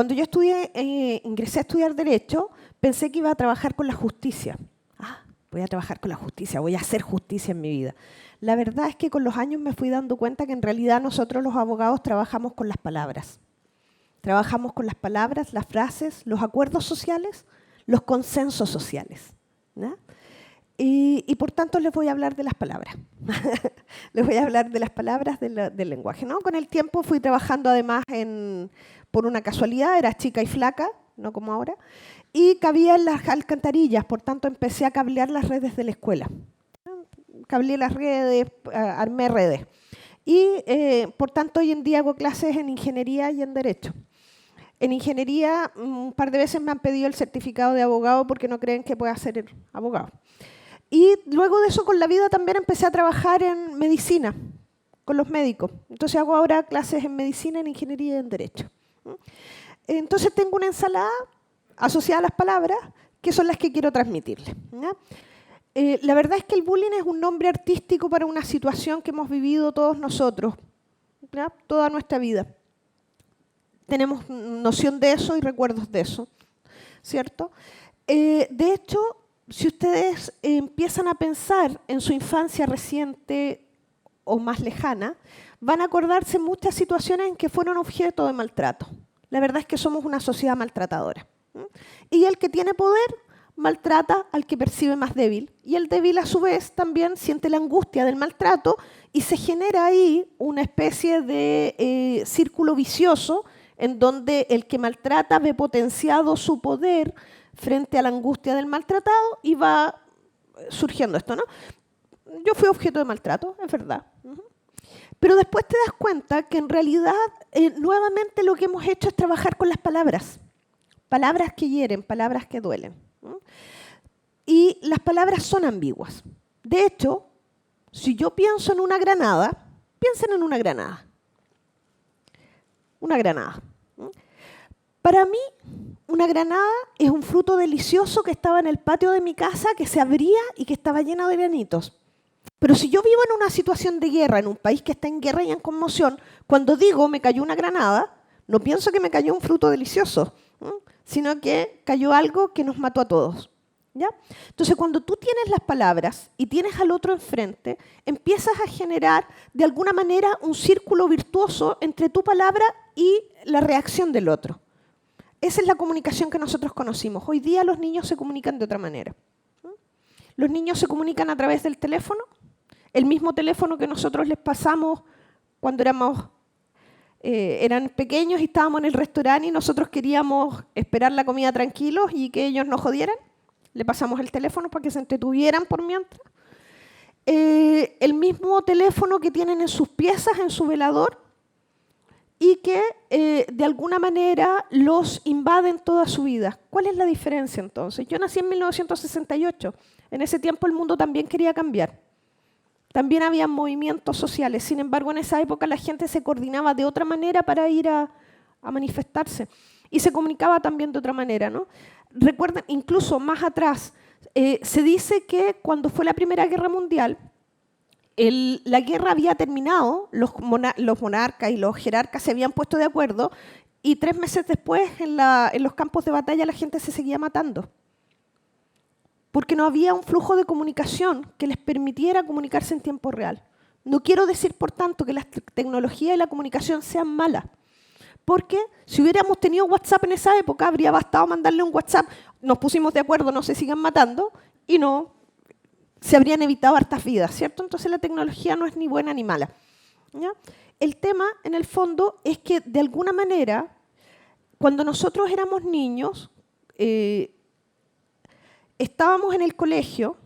Cuando yo ingresé a estudiar Derecho, pensé que iba a trabajar con la justicia. Voy a trabajar con la justicia, voy a hacer justicia en mi vida. La verdad es que con los años me fui dando cuenta que en realidad nosotros los abogados trabajamos con las palabras. Trabajamos con las palabras, las frases, los acuerdos sociales, los consensos sociales, ¿no? Y por tanto les voy a hablar de las palabras. Les voy a hablar de las palabras del lenguaje, ¿no? Con el tiempo fui trabajando además por una casualidad, era chica y flaca, no como ahora, y cabía en las alcantarillas, por tanto empecé a cablear las redes de la escuela. Cableé las redes, armé redes. Y por tanto hoy en día hago clases en ingeniería y en derecho. En ingeniería un par de veces me han pedido el certificado de abogado porque no creen que pueda ser abogado. Y luego de eso con la vida también empecé a trabajar en medicina, con los médicos. Entonces hago ahora clases en medicina, en ingeniería y en derecho. Entonces tengo una ensalada asociada a las palabras que son las que quiero transmitirles, ¿no? La verdad es que el bullying es un nombre artístico para una situación que hemos vivido todos nosotros, ¿no? Toda nuestra vida. Tenemos noción de eso y recuerdos de eso, ¿cierto? De hecho, si ustedes empiezan a pensar en su infancia reciente o más lejana, van a acordarse muchas situaciones en que fueron objeto de maltrato. La verdad es que somos una sociedad maltratadora. Y el que tiene poder maltrata al que percibe más débil. Y el débil, a su vez, también siente la angustia del maltrato y se genera ahí una especie de círculo vicioso en donde el que maltrata ve potenciado su poder frente a la angustia del maltratado y va surgiendo esto, ¿no? Yo fui objeto de maltrato, es verdad. Pero después te das cuenta que en realidad nuevamente lo que hemos hecho es trabajar con las palabras. Palabras que hieren, palabras que duelen. Y las palabras son ambiguas. De hecho, si yo pienso en una granada, piensen en una granada. Una granada. Para mí, una granada es un fruto delicioso que estaba en el patio de mi casa, que se abría y que estaba lleno de granitos. Pero si yo vivo en una situación de guerra, en un país que está en guerra y en conmoción, cuando digo me cayó una granada, no pienso que me cayó un fruto delicioso, sino que cayó algo que nos mató a todos. ¿Ya? Entonces, cuando tú tienes las palabras y tienes al otro enfrente, empiezas a generar de alguna manera un círculo virtuoso entre tu palabra y la reacción del otro. Esa es la comunicación que nosotros conocimos. Hoy día los niños se comunican de otra manera. Los niños se comunican a través del teléfono, el mismo teléfono que nosotros les pasamos cuando eran pequeños y estábamos en el restaurante y nosotros queríamos esperar la comida tranquilos y que ellos nos jodieran. Le pasamos el teléfono para que se entretuvieran por mientras. El mismo teléfono que tienen en sus piezas, en su velador, y que de alguna manera los invaden toda su vida. ¿Cuál es la diferencia entonces? Yo nací en 1968. En ese tiempo el mundo también quería cambiar. También había movimientos sociales. Sin embargo, en esa época la gente se coordinaba de otra manera para ir a manifestarse. Y se comunicaba también de otra manera, ¿no? Recuerden, incluso más atrás, se dice que cuando fue la Primera Guerra Mundial, la guerra había terminado, los monarcas y los jerarcas se habían puesto de acuerdo y 3 meses después en los campos de batalla la gente se seguía matando. Porque no había un flujo de comunicación que les permitiera comunicarse en tiempo real. No quiero decir, por tanto, que la tecnología y la comunicación sean malas. Porque si hubiéramos tenido WhatsApp en esa época, habría bastado mandarle un WhatsApp, nos pusimos de acuerdo, no se sigan matando, y no se habrían evitado hartas vidas, ¿cierto? Entonces la tecnología no es ni buena ni mala, ¿ya? El tema, en el fondo, es que de alguna manera, cuando nosotros éramos niños, estábamos en el colegio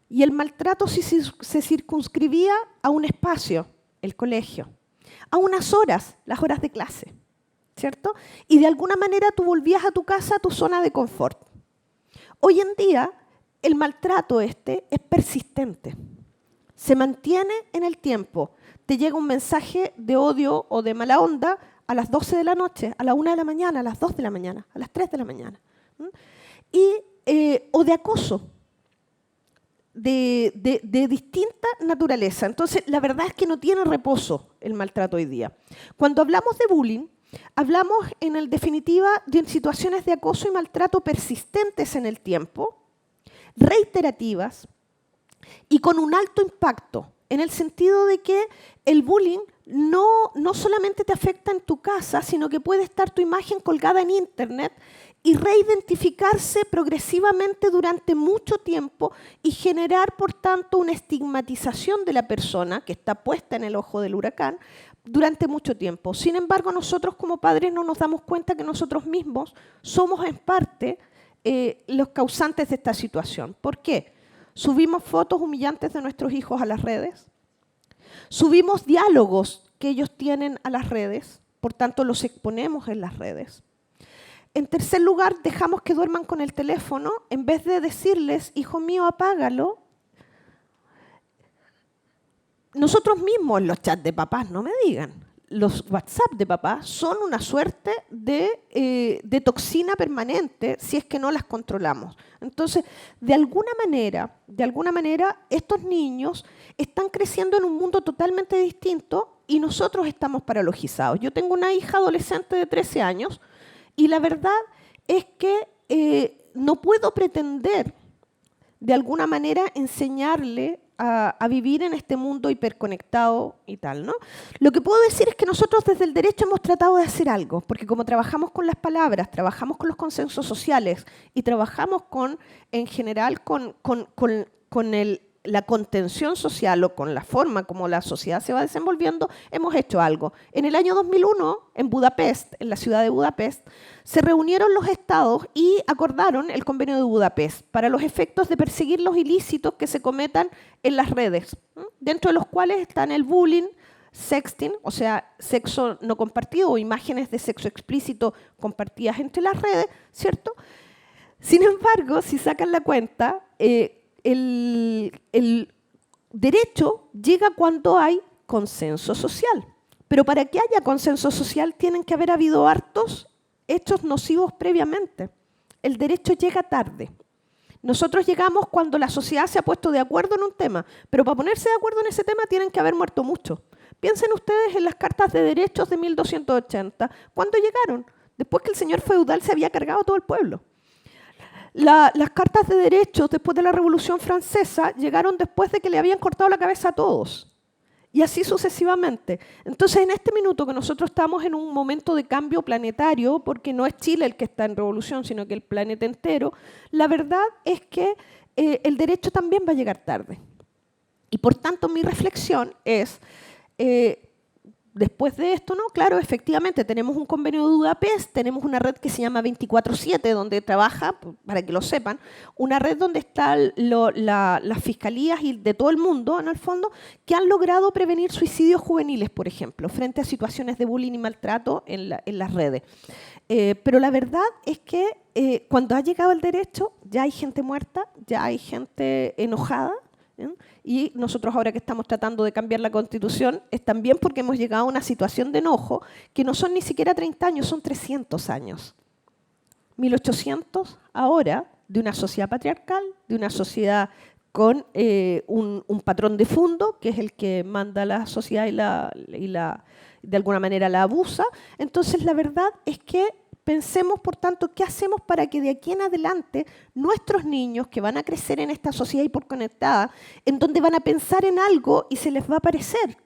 y el maltrato se circunscribía a un espacio, el colegio, a unas horas, las horas de clase, ¿cierto? Y de alguna manera tú volvías a tu casa, a tu zona de confort. Hoy en día, el maltrato es persistente, se mantiene en el tiempo. Te llega un mensaje de odio o de mala onda a las 12 de la noche, a la 1 de la mañana, a las 2 de la mañana, a las 3 de la mañana. O de acoso, de distinta naturaleza. Entonces, la verdad es que no tiene reposo el maltrato hoy día. Cuando hablamos de bullying, Hablamos, en definitiva, de situaciones de acoso y maltrato persistentes en el tiempo, reiterativas y con un alto impacto, en el sentido de que el bullying no solamente te afecta en tu casa, sino que puede estar tu imagen colgada en Internet y reidentificarse progresivamente durante mucho tiempo y generar, por tanto, una estigmatización de la persona que está puesta en el ojo del huracán durante mucho tiempo. Sin embargo, nosotros como padres no nos damos cuenta que nosotros mismos somos en parte los causantes de esta situación. ¿Por qué? Subimos fotos humillantes de nuestros hijos a las redes, subimos diálogos que ellos tienen a las redes, por tanto los exponemos en las redes. En tercer lugar, dejamos que duerman con el teléfono en vez de decirles, hijo mío, apágalo. Nosotros mismos en los chats de papás, no me digan, los WhatsApp de papás son una suerte de toxina permanente si es que no las controlamos. Entonces, de alguna manera, estos niños están creciendo en un mundo totalmente distinto y nosotros estamos paralogizados. Yo tengo una hija adolescente de 13 años y la verdad es que no puedo pretender de alguna manera enseñarle a vivir en este mundo hiperconectado y tal, ¿no? Lo que puedo decir es que nosotros desde el derecho hemos tratado de hacer algo, porque como trabajamos con las palabras, trabajamos con los consensos sociales y trabajamos en general con la contención social o con la forma como la sociedad se va desenvolviendo, hemos hecho algo. En el año 2001, en Budapest, en la ciudad de Budapest, se reunieron los estados y acordaron el convenio de Budapest para los efectos de perseguir los ilícitos que se cometan en las redes, dentro de los cuales están el bullying, sexting, o sea, sexo no compartido o imágenes de sexo explícito compartidas entre las redes, ¿cierto? Sin embargo, si sacan la cuenta, el derecho llega cuando hay consenso social. Pero para que haya consenso social tienen que haber habido hartos hechos nocivos previamente. El derecho llega tarde. Nosotros llegamos cuando la sociedad se ha puesto de acuerdo en un tema, pero para ponerse de acuerdo en ese tema tienen que haber muerto mucho. Piensen ustedes en las cartas de derechos de 1280. ¿Cuándo llegaron? Después que el señor feudal se había cargado a todo el pueblo. Las cartas de derechos después de la Revolución Francesa llegaron después de que le habían cortado la cabeza a todos. Y así sucesivamente. Entonces, en este minuto que nosotros estamos en un momento de cambio planetario, porque no es Chile el que está en revolución, sino que el planeta entero, la verdad es que el derecho también va a llegar tarde. Y por tanto, mi reflexión es, después de esto, ¿no? Claro, efectivamente, tenemos un convenio de Budapest, tenemos una red que se llama 24/7, donde trabaja, para que lo sepan, una red donde están las fiscalías y de todo el mundo, en el fondo, que han logrado prevenir suicidios juveniles, por ejemplo, frente a situaciones de bullying y maltrato en las redes. Pero la verdad es que cuando ha llegado el derecho, ya hay gente muerta, ya hay gente enojada, ¿eh? Y nosotros ahora que estamos tratando de cambiar la Constitución es también porque hemos llegado a una situación de enojo que no son ni siquiera 30 años, son 300 años. 1800 ahora, de una sociedad patriarcal, de una sociedad con un patrón de fondo, que es el que manda la sociedad y de alguna manera la abusa. Entonces la verdad es que pensemos, por tanto, ¿qué hacemos para que de aquí en adelante nuestros niños que van a crecer en esta sociedad hiperconectada, en donde van a pensar en algo y se les va a aparecer?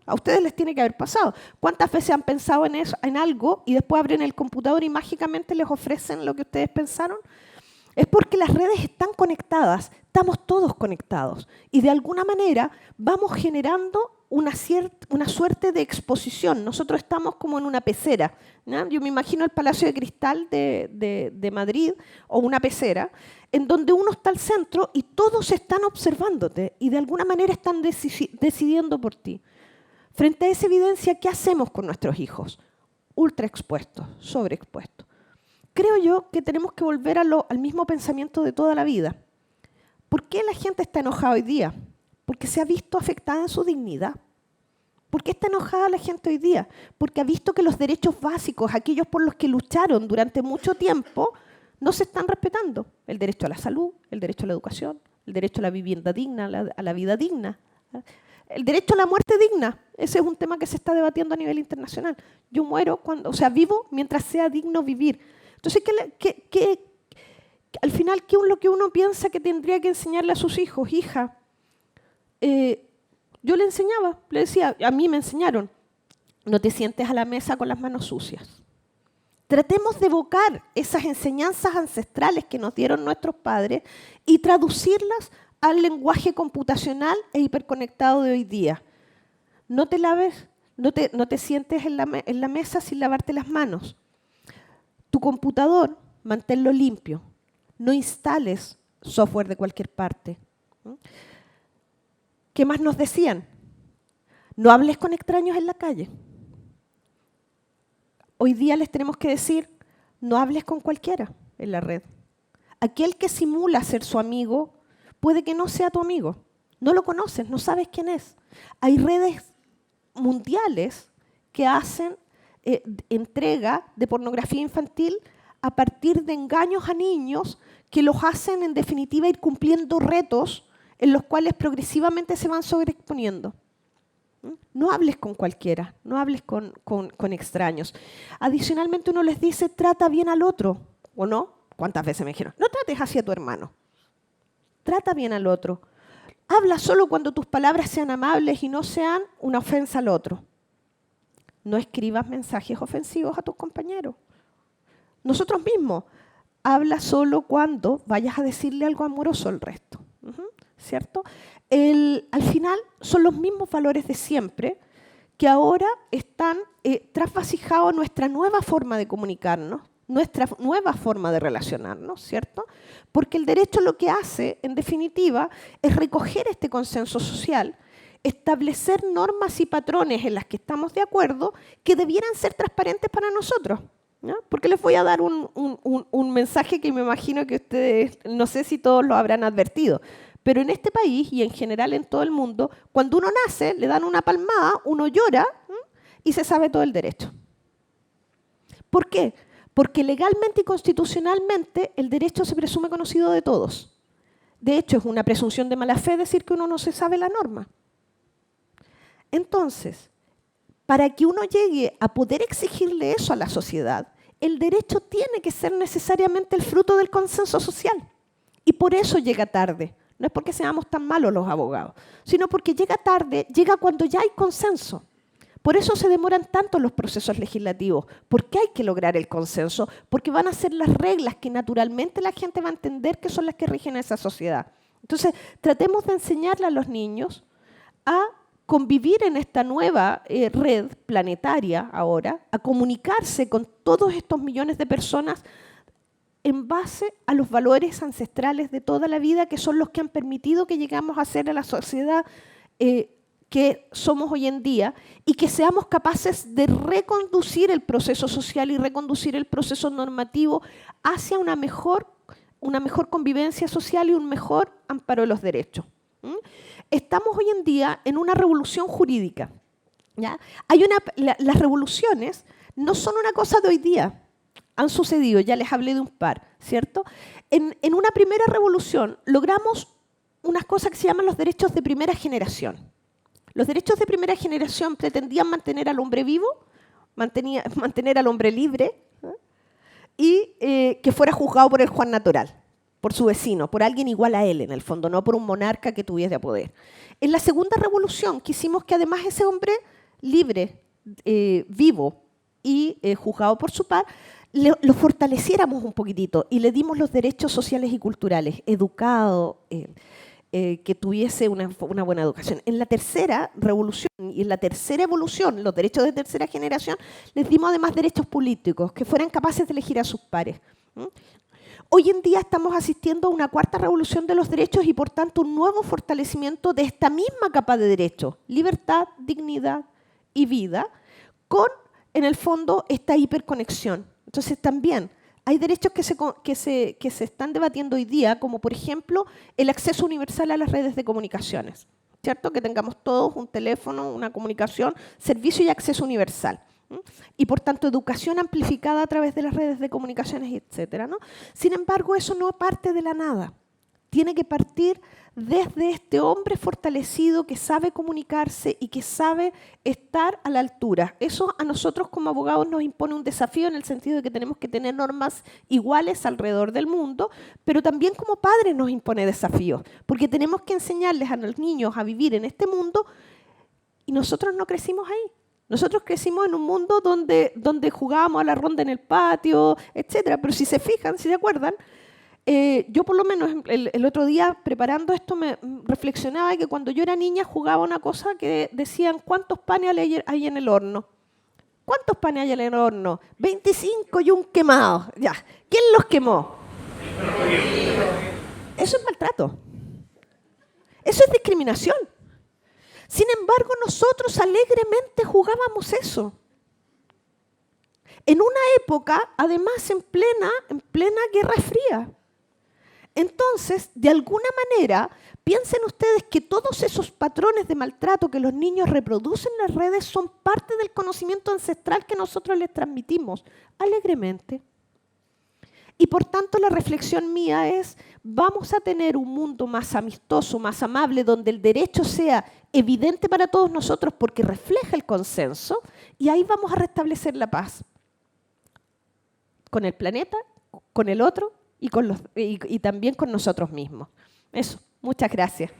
A ustedes les tiene que haber pasado. ¿Cuántas veces han pensado en algo y después abren el computador y mágicamente les ofrecen lo que ustedes pensaron? Es porque las redes están conectadas, estamos todos conectados y de alguna manera vamos generando una suerte de exposición. Nosotros estamos como en una pecera, ¿no? Yo me imagino el Palacio de Cristal de Madrid o una pecera en donde uno está al centro y todos están observándote y de alguna manera están decidiendo por ti. Frente a esa evidencia, ¿qué hacemos con nuestros hijos? Ultra expuestos, sobreexpuestos. Creo yo que tenemos que volver al mismo pensamiento de toda la vida. ¿Por qué la gente está enojada hoy día? Porque se ha visto afectada en su dignidad. ¿Por qué está enojada la gente hoy día? Porque ha visto que los derechos básicos, aquellos por los que lucharon durante mucho tiempo, no se están respetando. El derecho a la salud, el derecho a la educación, el derecho a la vivienda digna, a la vida digna. El derecho a la muerte digna, ese es un tema que se está debatiendo a nivel internacional. Yo muero cuando, o sea, vivo mientras sea digno vivir. Entonces, al final, ¿qué es lo que uno piensa que tendría que enseñarle a sus hijos? Hija, yo le enseñaba, le decía, a mí me enseñaron, no te sientes a la mesa con las manos sucias. Tratemos de evocar esas enseñanzas ancestrales que nos dieron nuestros padres y traducirlas al lenguaje computacional e hiperconectado de hoy día. No te laves, no te sientes en la mesa sin lavarte las manos. Tu computador, manténlo limpio. No instales software de cualquier parte. ¿Qué más nos decían? No hables con extraños en la calle. Hoy día les tenemos que decir, no hables con cualquiera en la red. Aquel que simula ser su amigo puede que no sea tu amigo. No lo conoces, no sabes quién es. Hay redes mundiales que hacen entrega de pornografía infantil a partir de engaños a niños que los hacen, en definitiva, ir cumpliendo retos en los cuales progresivamente se van sobreexponiendo. No hables con cualquiera, no hables con extraños. Adicionalmente uno les dice, trata bien al otro, ¿o no? ¿Cuántas veces me dijeron? No trates así a tu hermano. Trata bien al otro. Habla solo cuando tus palabras sean amables y no sean una ofensa al otro. No escribas mensajes ofensivos a tus compañeros. Nosotros mismos, habla solo cuando vayas a decirle algo amoroso al resto. ¿Cierto? Al final son los mismos valores de siempre que ahora están trasvasijados a nuestra nueva forma de comunicarnos, nuestra nueva forma de relacionarnos, ¿cierto? Porque el derecho lo que hace, en definitiva, es recoger este consenso social, establecer normas y patrones en las que estamos de acuerdo que debieran ser transparentes para nosotros. ¿No? Porque les voy a dar un mensaje que me imagino que ustedes, no sé si todos lo habrán advertido, pero en este país y en general en todo el mundo, cuando uno nace, le dan una palmada, uno llora y se sabe todo el derecho. ¿Por qué? Porque legalmente y constitucionalmente el derecho se presume conocido de todos. De hecho, es una presunción de mala fe decir que uno no se sabe la norma. Entonces, para que uno llegue a poder exigirle eso a la sociedad, el derecho tiene que ser necesariamente el fruto del consenso social. Y por eso llega tarde. No es porque seamos tan malos los abogados, sino porque llega tarde, llega cuando ya hay consenso. Por eso se demoran tanto los procesos legislativos, porque hay que lograr el consenso, porque van a ser las reglas que naturalmente la gente va a entender que son las que rigen esa sociedad. Entonces, tratemos de enseñarle a los niños a convivir en esta nueva red planetaria ahora, a comunicarse con todos estos millones de personas en base a los valores ancestrales de toda la vida, que son los que han permitido que llegamos a ser la sociedad que somos hoy en día, y que seamos capaces de reconducir el proceso social y reconducir el proceso normativo hacia una mejor convivencia social y un mejor amparo de los derechos. Estamos hoy en día en una revolución jurídica. ¿Ya? Las revoluciones no son una cosa de hoy día. Han sucedido, ya les hablé de un par, ¿cierto? En una primera revolución logramos unas cosas que se llaman los derechos de primera generación. Los derechos de primera generación pretendían mantener al hombre vivo, mantener al hombre libre, y que fuera juzgado por el juez natural, por su vecino, por alguien igual a él, en el fondo, no por un monarca que tuviese poder. En la segunda revolución quisimos que además ese hombre libre, vivo y juzgado por su par, lo fortaleciéramos un poquitito y le dimos los derechos sociales y culturales, educado, que tuviese una buena educación. En la tercera revolución y en la tercera evolución, los derechos de tercera generación, les dimos además derechos políticos, que fueran capaces de elegir a sus pares. Hoy en día estamos asistiendo a una cuarta revolución de los derechos y por tanto un nuevo fortalecimiento de esta misma capa de derechos, libertad, dignidad y vida, con, en el fondo, esta hiperconexión. Entonces también hay derechos que se están debatiendo hoy día, como por ejemplo el acceso universal a las redes de comunicaciones, ¿cierto? Que tengamos todos un teléfono, una comunicación, servicio y acceso universal. Y por tanto educación amplificada a través de las redes de comunicaciones, etcétera, ¿no? Sin embargo, eso no parte de la nada. tiene que partir desde este hombre fortalecido que sabe comunicarse y que sabe estar a la altura. Eso a nosotros como abogados nos impone un desafío en el sentido de que tenemos que tener normas iguales alrededor del mundo, pero también como padres nos impone desafíos, porque tenemos que enseñarles a los niños a vivir en este mundo y nosotros no crecimos ahí. Nosotros crecimos en un mundo donde jugábamos a la ronda en el patio, etcétera. Pero si se fijan, si se acuerdan, yo por lo menos el otro día preparando esto me reflexionaba que cuando yo era niña jugaba una cosa que decían ¿cuántos panes hay en el horno? ¿Cuántos panes hay en el horno? 25 y un quemado. Ya. ¿Quién los quemó? Eso es maltrato. Eso es discriminación. Sin embargo, nosotros alegremente jugábamos eso. En una época, además, en plena Guerra Fría. Entonces, de alguna manera, piensen ustedes que todos esos patrones de maltrato que los niños reproducen en las redes son parte del conocimiento ancestral que nosotros les transmitimos alegremente. Y por tanto, la reflexión mía es, vamos a tener un mundo más amistoso, más amable, donde el derecho sea evidente para todos nosotros porque refleja el consenso, y ahí vamos a restablecer la paz con el planeta, con el otro y también con nosotros mismos. Eso, muchas gracias.